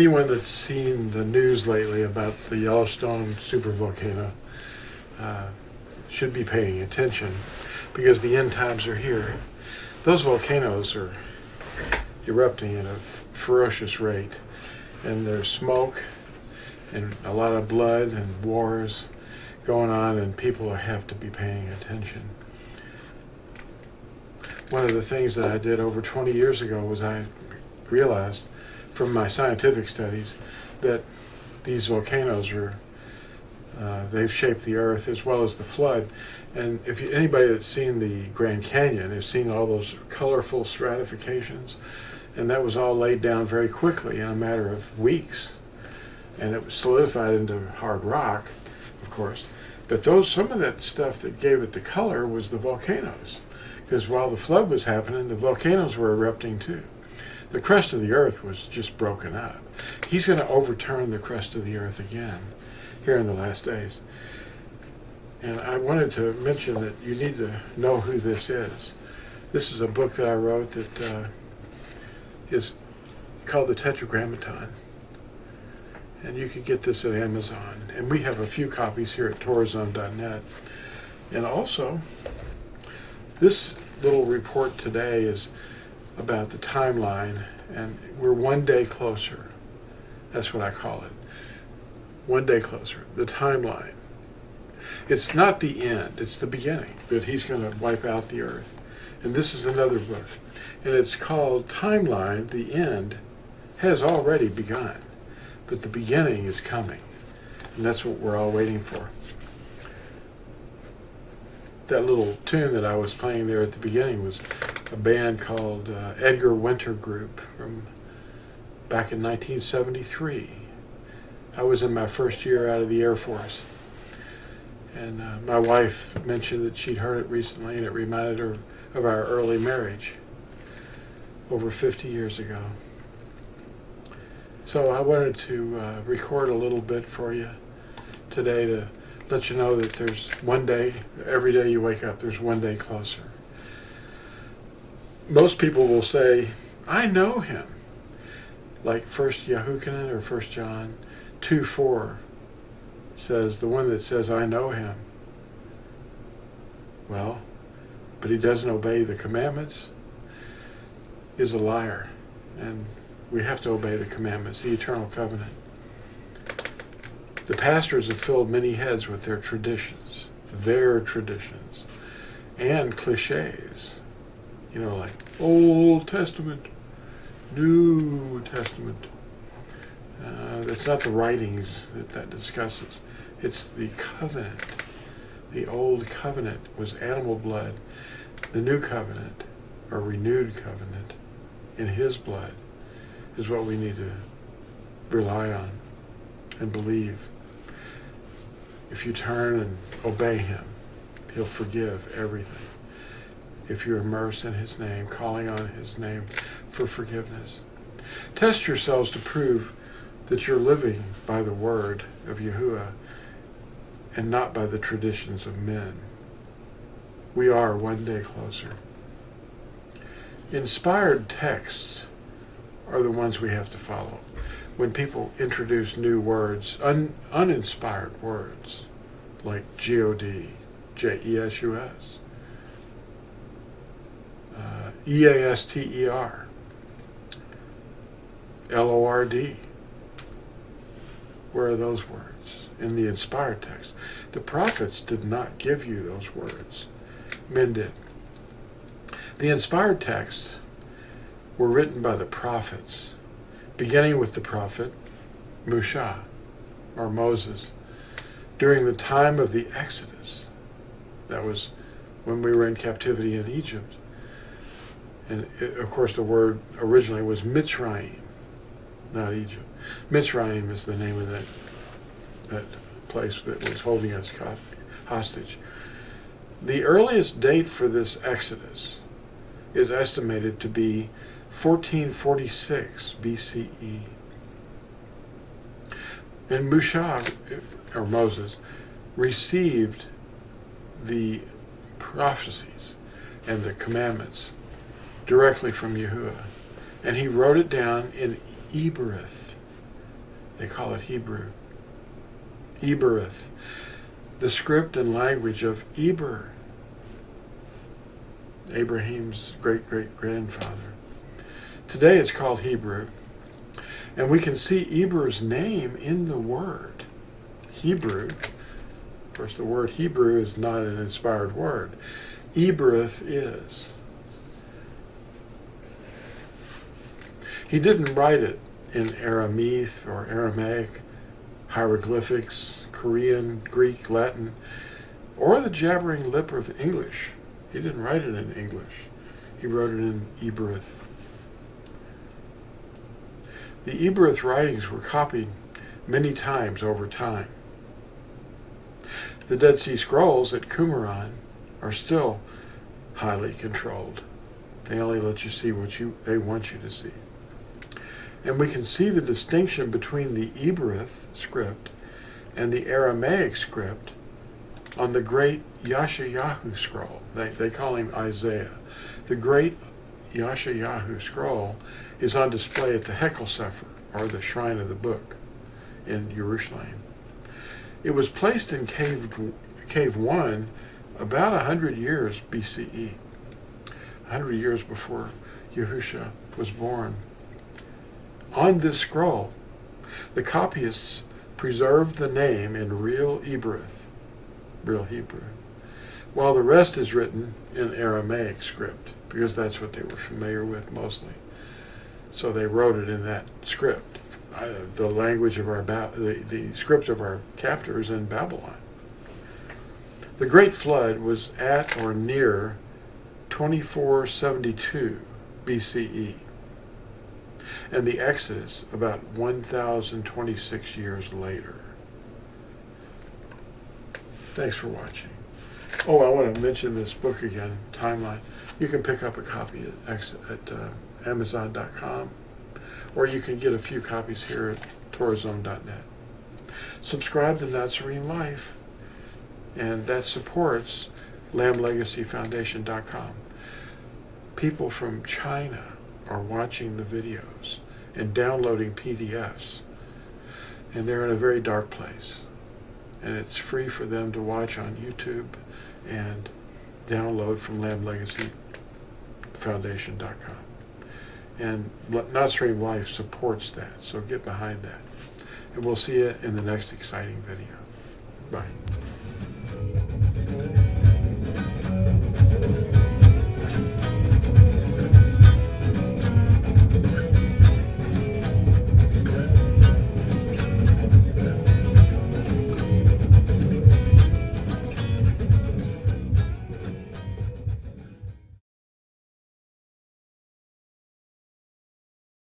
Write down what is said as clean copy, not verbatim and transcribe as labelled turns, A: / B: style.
A: anyone that's seen the news lately about the Yellowstone supervolcano should be paying attention, because the end times are here. Those volcanoes are erupting at a ferocious rate, and there's smoke and a lot of blood and wars going on, and people have to be paying attention. One of the things that I did over 20 years ago was I realized from my scientific studies that these volcanoes they've shaped the earth as well as the flood. And if anybody that's seen the Grand Canyon has seen all those colorful stratifications, and that was all laid down very quickly in a matter of weeks. And it was solidified into hard rock, of course. But some of that stuff that gave it the color was the volcanoes. Because while the flood was happening, the volcanoes were erupting too. The crust of the earth was just broken up. He's going to overturn the crust of the earth again here in the last days. And I wanted to mention that you need to know who this is. This is a book that I wrote that is called The Tetragrammaton. And you can get this at Amazon. And we have a few copies here at tourism.net. And also, this little report today is about the timeline, and we're one day closer. That's what I call it. One day closer. The timeline. It's not the end, it's the beginning, that he's going to wipe out the earth. And this is another book. And it's called Timeline, the End Has Already Begun. But the beginning is coming. And that's what we're all waiting for. That little tune that I was playing there at the beginning was a band called Edgar Winter Group from back in 1973. I was in my first year out of the Air Force. And my wife mentioned that she'd heard it recently, and it reminded her of our early marriage over 50 years ago. So I wanted to record a little bit for you today to let you know that there's one day, every day you wake up, there's one day closer. Most people will say, I know him. Like 1 Yahuchanan or 1 John 2:4 says, the one that says, I know him. Well, but he doesn't obey the commandments is a liar. And we have to obey the commandments, the eternal covenant. The pastors have filled many heads with their traditions, and cliches. You know, like Old Testament, New Testament. That's not the writings that discusses. It's the covenant. The old covenant was animal blood. The new covenant, or renewed covenant, in his blood, is what we need to rely on and believe. If you turn and obey him, he'll forgive everything. If you immerse in his name, calling on his name for forgiveness. Test yourselves to prove that you're living by the word of Yahuwah and not by the traditions of men. We are one day closer. Inspired texts are the ones we have to follow. When people introduce new words, uninspired words, like G-O-D, J-E-S-U-S, E-A-S-T-E-R, L-O-R-D, where are those words in the inspired text? The prophets did not give you those words. Men did. The inspired texts were written by the prophets, beginning with the prophet Musha, or Moses, during the time of the Exodus. That was when we were in captivity in Egypt. And of course the word originally was Mitzrayim, not Egypt. Mitzrayim is the name of that place that was holding us hostage. The earliest date for this Exodus is estimated to be 1446 BCE. And Musha, or Moses, received the prophecies and the commandments directly from Yahuwah. And he wrote it down in Ebereth, They call it Hebrew. Ebereth, the script and language of Eber, Abraham's great-great-grandfather. Today it's called Hebrew, and we can see Eber's name in the word Hebrew. Of course, the word Hebrew is not an inspired word. Ebereth is. He didn't write it in Aramaic or Aramaic, hieroglyphics, Korean, Greek, Latin, or the jabbering lip of English. He didn't write it in English. He wrote it in Ebereth. The Ebereth writings were copied many times over time. The Dead Sea Scrolls at Qumran are still highly controlled. They only let you see what they want you to see. And we can see the distinction between the Ebereth script and the Aramaic script on the great Yeshayahu scroll. They call him Isaiah. The great Yeshayahu scroll is on display at the Hekel Sefer, or the Shrine of the Book, in Jerusalem. It was placed in Cave 1 about 100 years BCE, 100 years before Yahusha was born. On this scroll, the copyists preserved the name in real Ebereth, real Hebrew, while the rest is written in Aramaic script, because that's what they were familiar with mostly. So they wrote it in that script, the language of the script of our captors in Babylon. The Great Flood was at or near 2472 BCE, and the Exodus about 1026 years later. Thanks for watching. Oh, I want to mention this book again, Timeline. You can pick up a copy at Amazon.com, or you can get a few copies here at Torazone.net. Subscribe to Natsarim Life, and that supports LambLegacyFoundation.com. People from China are watching the videos and downloading PDFs, and they're in a very dark place. And it's free for them to watch on YouTube and download from LambLegacyFoundation.com. And Natsarim Life supports that, so get behind that. And we'll see you in the next exciting video. Bye.